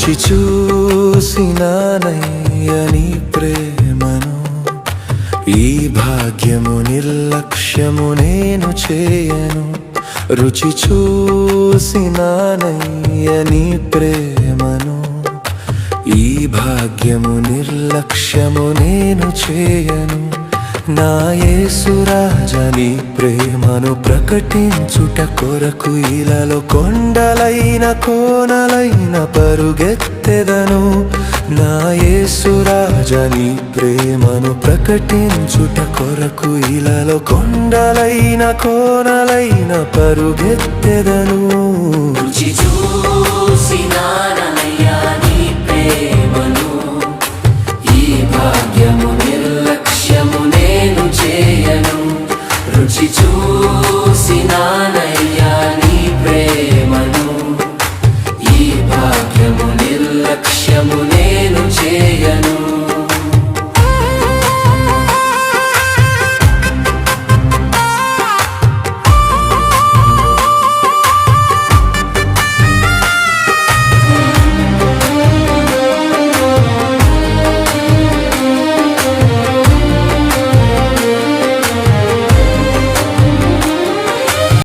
రుచి చూసినానయ్య నీ ప్రేమను, ఈ భాగ్యము నిర్లక్ష్యము నేను చేయను. రుచి చూసినానయ్య నీ ప్రేమను, ఈ భాగ్యము నిర్లక్ష్యము నేను చేయను. నా యేసు రాజా నీ ప్రేమను ప్రకటించుట కొరకు ఇలలో కొండలైన కోనలైన పరుగెత్తెదను. నా యేసు రాజా నీ ప్రేమను ప్రకటించుట కొరకు ఇలలో కొండలైన కోనలైన పరుగెత్తెదను. రుచి చూసినానయ్యా నీ ప్రేమను, ఈ భాగ్యము